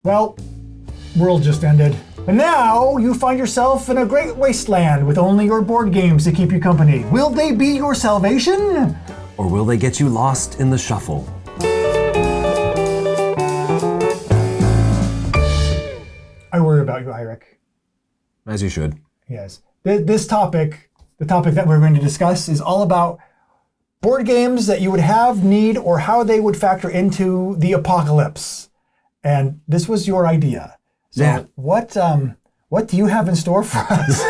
Well, world just ended. And now you find yourself in a great wasteland with only your board games to keep you company. Will they be your salvation? Or will they get you lost in the shuffle? I worry about you, Eric. As you should. Yes. This topic, the topic that we're going to discuss, is all about board games that you would have, need, or how they would factor into the apocalypse. And this was your idea. So yeah. What do you have in store for us?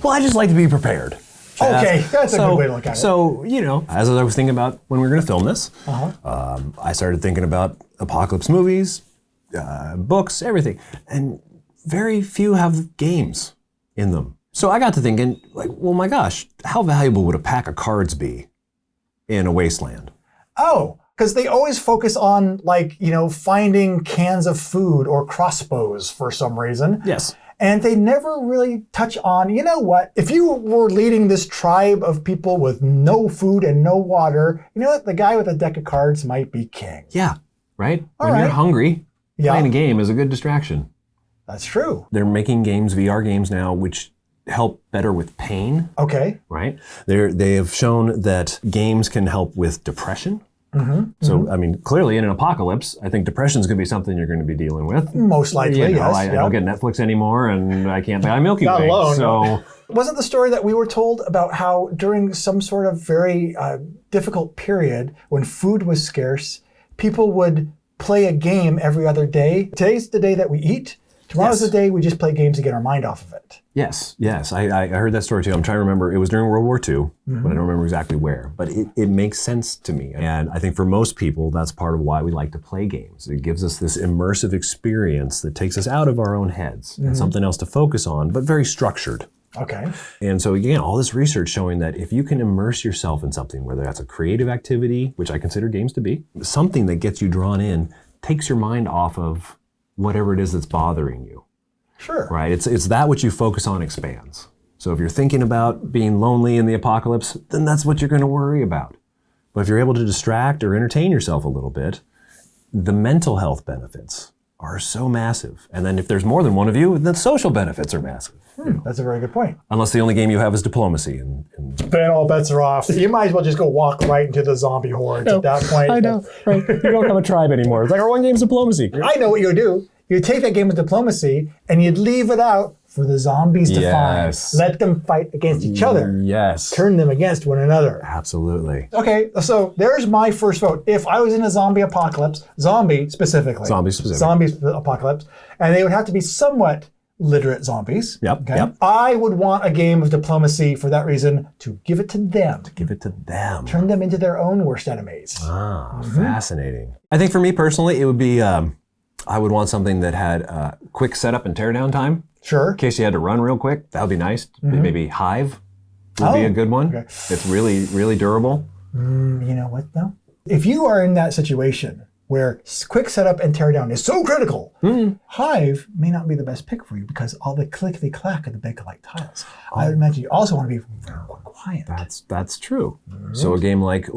Well, I just like to be prepared. Chaz. Okay, that's a good way to look at it. So, as I was thinking about when we were going to film this, I started thinking about apocalypse movies, books, everything. And very few have games in them. So I got to thinking, well, my gosh, how valuable would a pack of cards be in a wasteland? Oh, because they always focus on, finding cans of food or crossbows for some reason. Yes. And they never really touch on, you know what, if you were leading this tribe of people with no food and no water, you know what, the guy with a deck of cards might be king. Yeah, right? When you're hungry, playing a game is a good distraction. That's true. They're making games, VR games now, which help better with pain. Okay. Right? They have shown that games can help with depression. Mm-hmm. So, clearly in an apocalypse, I think depression is going to be something you're going to be dealing with. Most likely, yes. I don't get Netflix anymore, and I can't buy Milky Way. Not alone. So, no. Wasn't the story that we were told about how during some sort of very difficult period when food was scarce, people would play a game every other day? Today's the day that we eat. Tomorrow's the day we just play games to get our mind off of it. Yes. I heard that story too. I'm trying to remember. It was during World War II, but I don't remember exactly where. But it makes sense to me. And I think for most people, that's part of why we like to play games. It gives us this immersive experience that takes us out of our own heads and something else to focus on, but very structured. Okay. And so again, all this research showing that if you can immerse yourself in something, whether that's a creative activity, which I consider games to be, something that gets you drawn in, takes your mind off of whatever it is that's bothering you. Sure. Right? It's that which you focus on expands. So if you're thinking about being lonely in the apocalypse, then that's what you're going to worry about. But if you're able to distract or entertain yourself a little bit, the mental health benefits are so massive. And then if there's more than one of you, the social benefits are massive. That's a very good point. Unless the only game you have is diplomacy. And then all bets are off. You might as well just go walk right into the zombie hordes at that point. I know, right? You don't have a tribe anymore. It's like our one game's diplomacy. I know what you would do. You'd take that game of diplomacy and you'd leave it out for the zombies to find. Let them fight against each other. Yes. Turn them against one another. Absolutely. Okay, so there's my first vote. If I was in a zombie apocalypse, zombie apocalypse, and they would have to be somewhat literate zombies. Yep. Okay? Yep. I would want a game of diplomacy for that reason, to give it to them. Turn them into their own worst enemies. Fascinating. I think for me personally, it would be, I would want something that had quick setup and teardown time. Sure. In case you had to run real quick, that would be nice. Maybe Hive would be a good one. Okay. It's really, really durable. You know what though? If you are in that situation where quick setup and teardown is so critical, Hive may not be the best pick for you because all the clickety-clack of the Bakelite tiles. I would imagine you also want to be very quiet. That's true. So a game like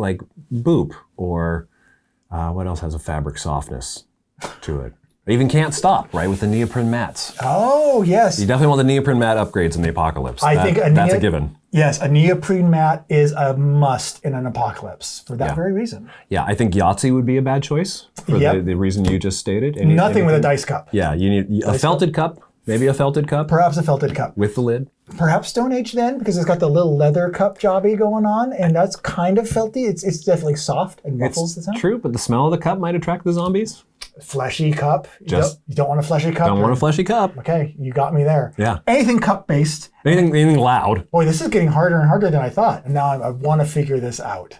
Boop or what else has a fabric softness to it? Even Can't Stop, right, with the neoprene mats. Oh, yes. You definitely want the neoprene mat upgrades in the apocalypse. I think that's a given. Yes, a neoprene mat is a must in an apocalypse for that very reason. Yeah, I think Yahtzee would be a bad choice for the reason you just stated. Nothing with a dice cup. Yeah, you need a felted cup, maybe a felted cup. Perhaps a felted cup. With the lid. Perhaps Stone Age then, because it's got the little leather cup jobby going on, and that's kind of felty. It's definitely soft and muffles the sound. True, but the smell of the cup might attract the zombies. Fleshy cup. You don't want a fleshy cup? Don't want a fleshy cup. Okay, you got me there. Yeah. Anything cup-based. Anything loud. Boy, this is getting harder and harder than I thought. And now I want to figure this out.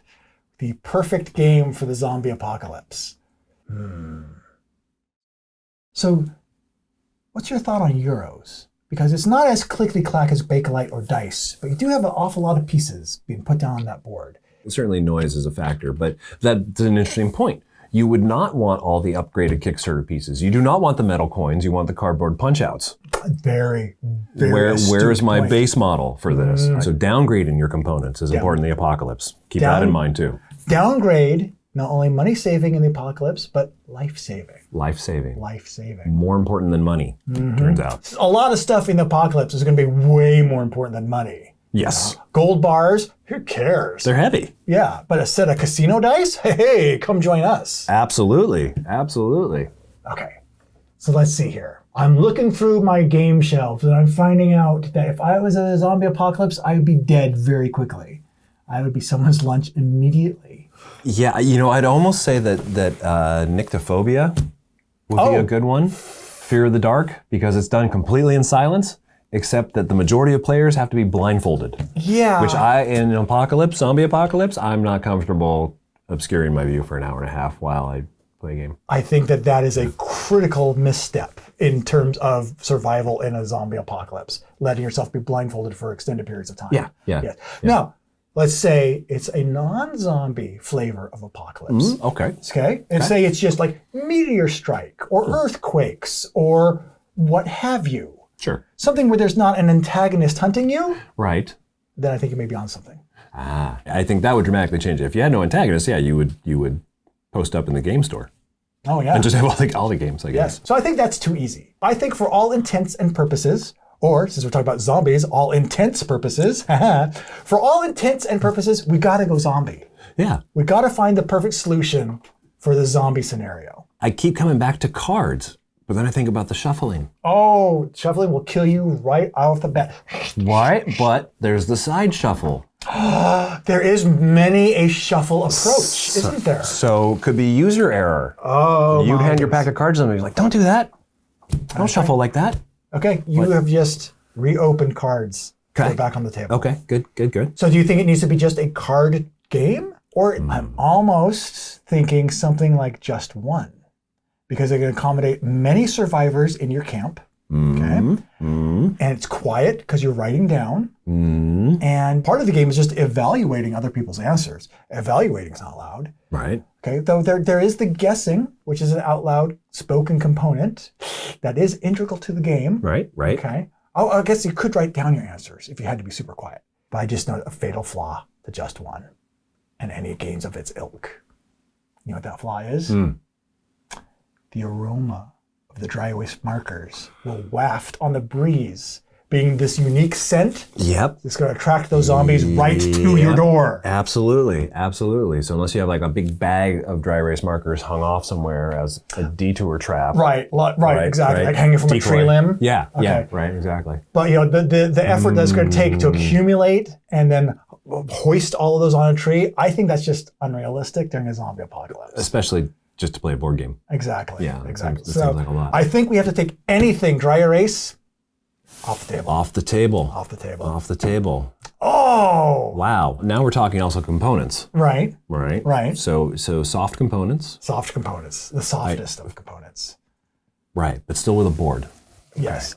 The perfect game for the zombie apocalypse. So, what's your thought on Euros? Because it's not as clickety-clack as Bakelite or dice, but you do have an awful lot of pieces being put down on that board. Certainly noise is a factor, but that's an interesting point. You would not want all the upgraded Kickstarter pieces. You do not want the metal coins. You want the cardboard punch-outs. Very Where is my base model for this? So downgrading your components is important in the apocalypse. Keep that in mind too. Downgrade Not only money saving in the apocalypse, but life saving. Life saving. Life saving. More important than money, turns out. A lot of stuff in the apocalypse is going to be way more important than money. Yes. Gold bars, who cares? They're heavy. Yeah, but a set of casino dice? Hey, come join us. Absolutely. Absolutely. Okay, so let's see here. I'm looking through my game shelves and I'm finding out that if I was in a zombie apocalypse, I would be dead very quickly. I would be someone's lunch immediately. Yeah, I'd almost say that nyctophobia would be a good one. Fear of the dark, because it's done completely in silence, except that the majority of players have to be blindfolded. Yeah. Which in an zombie apocalypse, I'm not comfortable obscuring my view for an hour and a half while I play a game. I think that is a critical misstep in terms of survival in a zombie apocalypse, letting yourself be blindfolded for extended periods of time. Yeah. Now, let's say it's a non-zombie flavor of apocalypse. Okay. And say it's just like meteor strike or earthquakes or what have you. Sure. Something where there's not an antagonist hunting you. Right. Then I think you may be on something. I think that would dramatically change it. If you had no antagonist, you would post up in the game store. Oh, yeah. And just have all the games, I guess. Yes. So I think that's too easy. I think for all intents and purposes, or since we're talking about zombies, all intents purposes, for all intents and purposes, we got to go zombie. Yeah. We got to find the perfect solution for the zombie scenario. I keep coming back to cards, but then I think about the shuffling. Oh, shuffling will kill you right off the bat. Right, but there's the side shuffle. There is many a shuffle approach, isn't there? So could be user error. Oh, You'd hand your pack of cards to them and be like, don't do that. Don't shuffle like that. Okay, you have just reopened cards. Okay. They're back on the table. Okay, good. So do you think it needs to be just a card game? Or I'm almost thinking something like just one. Because it can accommodate many survivors in your camp. Okay. And it's quiet because you're writing down. And part of the game is just evaluating other people's answers. Evaluating is not allowed. Right. Okay. Though there is the guessing, which is an out loud spoken component that is integral to the game. Right. Okay. Oh, I guess you could write down your answers if you had to be super quiet. But I just know a fatal flaw to just one. And any games of its ilk. You know what that flaw is? The aroma of the dry erase markers will waft on the breeze, being this unique scent. Yep. It's going to attract those zombies right to your door. Absolutely. So unless you have like a big bag of dry erase markers hung off somewhere as a detour trap. Right, exactly. Like hanging from a tree limb. Yeah, right, exactly. But the effort that's going to take to accumulate and then hoist all of those on a tree, I think that's just unrealistic during a zombie apocalypse. Especially just to play a board game. Exactly. Yeah, exactly. It seems like a lot. I think we have to take anything dry erase off the table. Off the table. Off the table. Off the table. Oh! Wow. Now we're talking also components. Right. Right. So soft components. Soft components. The softest of components. Right, but still with a board. Yes.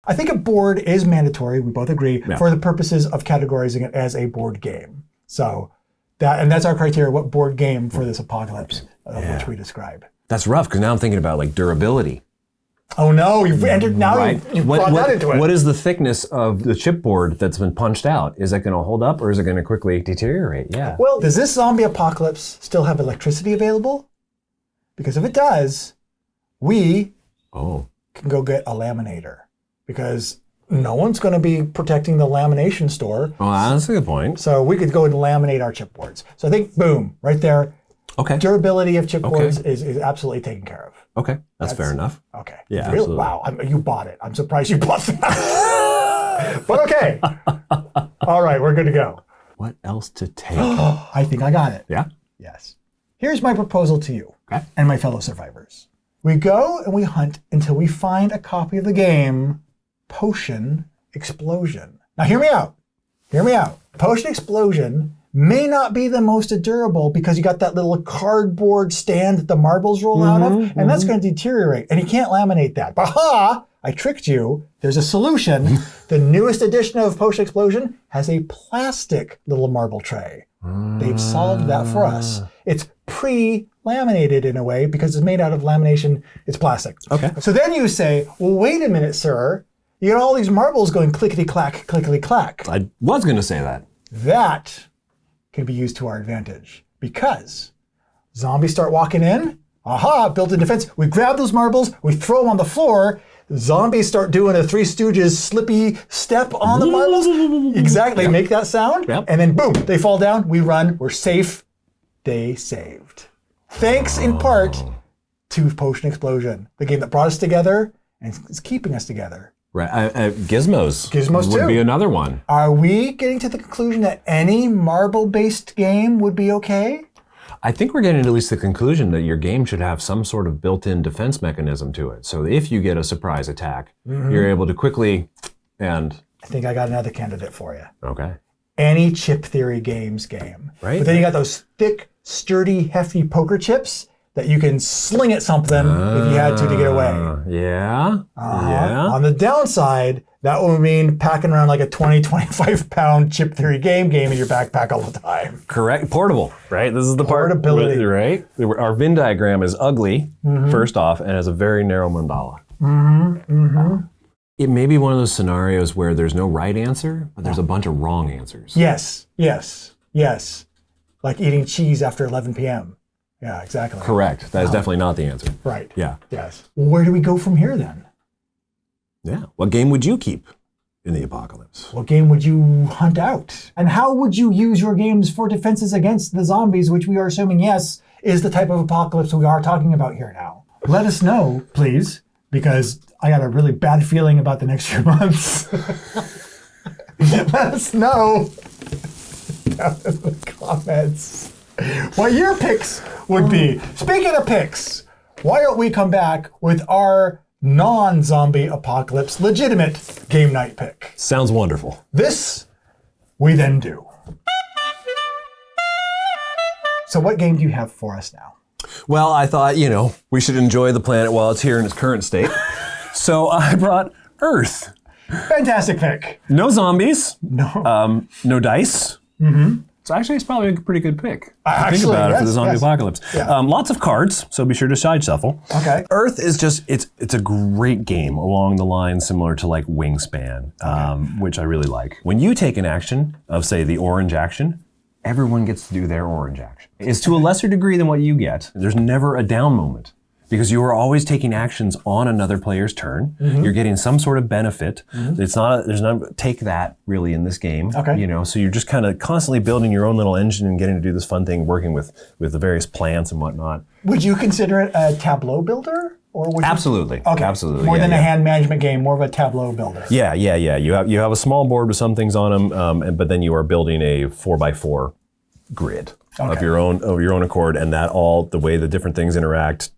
I think a board is mandatory, we both agree, for the purposes of categorizing it as a board game. So that's our criteria, what board game for this apocalypse of which we describe. That's rough, because now I'm thinking about like durability. Oh no, you've entered, now you've brought that into it. What is the thickness of the chipboard that's been punched out? Is it going to hold up or is it going to quickly deteriorate? Yeah. Well, does this zombie apocalypse still have electricity available? Because if it does, we can go get a laminator. Because no one's going to be protecting the lamination store. Oh, that's a good point. So we could go and laminate our chipboards. So I think, boom, right there. Okay. Durability of chipboards is absolutely taken care of. Okay, that's fair enough. Okay. Yeah, really? Wow, you bought it. I'm surprised you bought that. But okay. All right, we're good to go. What else to take? I think I got it. Yeah? Yes. Here's my proposal to you and my fellow survivors. We go and we hunt until we find a copy of the game Potion Explosion. Now hear me out. Potion Explosion may not be the most durable because you got that little cardboard stand that the marbles roll out of, and that's going to deteriorate, and you can't laminate that. But I tricked you. There's a solution. The newest edition of Potion Explosion has a plastic little marble tray. They've solved that for us. It's pre-laminated in a way because it's made out of lamination. It's plastic. Okay. So then you say, well, wait a minute, sir. You got all these marbles going clickety-clack, clickety-clack. I was going to say that. That can be used to our advantage because Zombies start walking in. Aha, built-in defense. We grab those marbles, we throw them on the floor. Zombies start doing a Three Stooges slippy step on the marbles. Exactly, yep. Make that sound. Yep. And then boom, they fall down, we run, we're safe. Day saved. Thanks in part to Potion Explosion, the game that brought us together and is keeping us together. Right, Gizmos. Gizmos would too. be another one. Are we getting to the conclusion that any marble-based game would be okay? I think we're getting to at least the conclusion that your game should have some sort of built-in defense mechanism to it. So if you get a surprise attack, you're able to quickly and... I think I got another candidate for you. Okay. Any Chip Theory Games game. Right. But then you got those thick, sturdy, hefty poker chips that you can sling at something if you had to get away. Yeah. Yeah. On the downside, that would mean packing around like a 20, 25 pound Chip Theory game in your backpack all the time. Correct. Portable, right? This is the Portability. part, right? Our Venn diagram is ugly, first off, and has a very narrow mandala. It may be one of those scenarios where there's no right answer, but there's a bunch of wrong answers. Yes. Like eating cheese after 11 p.m. Yeah, exactly. Correct. That is definitely not the answer. Right. Yeah. Yes. Where do we go from here then? Yeah. What game would you keep in the apocalypse? What game would you hunt out? And how would you use your games for defenses against the zombies, which we are assuming, yes, is the type of apocalypse we are talking about here now? Let us know, please, because I got a really bad feeling about the next few months. Let us know down in the comments what your picks would be. Speaking of picks, why don't we come back with our non-zombie apocalypse legitimate game night pick? Sounds wonderful. This we then do. So what game do you have for us now? Well, I thought, we should enjoy the planet while it's here in its current state. So I brought Earth. Fantastic pick. No zombies. No. No dice. So actually, it's probably a pretty good pick. Actually, think about it for the yes, zombie yes. apocalypse. Yeah. Lots of cards, so be sure to side shuffle. Okay. Earth is just, it's a great game along the lines similar to like Wingspan, which I really like. When you take an action of, say, the orange action, everyone gets to do their orange action. It's to a lesser degree than what you get. There's never a down moment, because you are always taking actions on another player's turn. You're getting some sort of benefit. There's no take that really in this game. Okay. So you're just kind of constantly building your own little engine and getting to do this fun thing, working with the various plants and whatnot. Would you consider it a tableau builder? Or would Absolutely. Okay. Absolutely. More than a hand management game, more of a tableau builder. Yeah. You have a small board with some things on them, but then you are building a 4x4 grid of your own accord, and that all the way the different things interact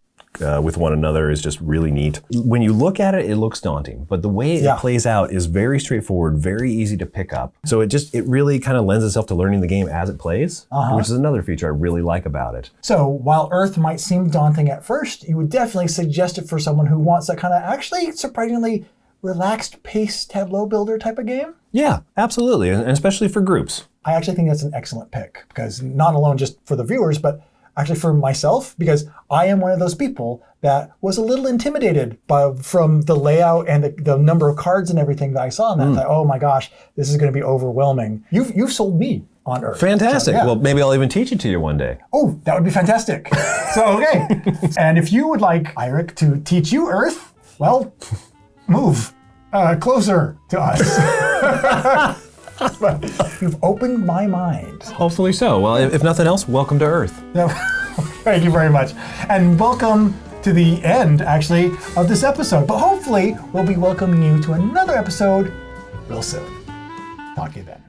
with one another is just really neat. When you look at it, it looks daunting, but the way it plays out is very straightforward, very easy to pick up. So it really kind of lends itself to learning the game as it plays, which is another feature I really like about it. So while Earth might seem daunting at first, you would definitely suggest it for someone who wants that kind of actually surprisingly relaxed pace tableau builder type of game? Yeah, absolutely, and especially for groups. I actually think that's an excellent pick, because not alone just for the viewers, but actually for myself, because I am one of those people that was a little intimidated from the layout and the number of cards and everything that I saw in that. I thought, oh my gosh, this is going to be overwhelming. You've sold me on Earth. Fantastic. So, yeah. Well, maybe I'll even teach it to you one day. Oh, that would be fantastic. So, okay. And if you would like Eirik to teach you Earth, well, move closer to us. But you've opened my mind. Hopefully so. Well, if nothing else, welcome to Earth. Thank you very much. And welcome to the end, actually, of this episode. But hopefully, we'll be welcoming you to another episode real soon. Talk to you then.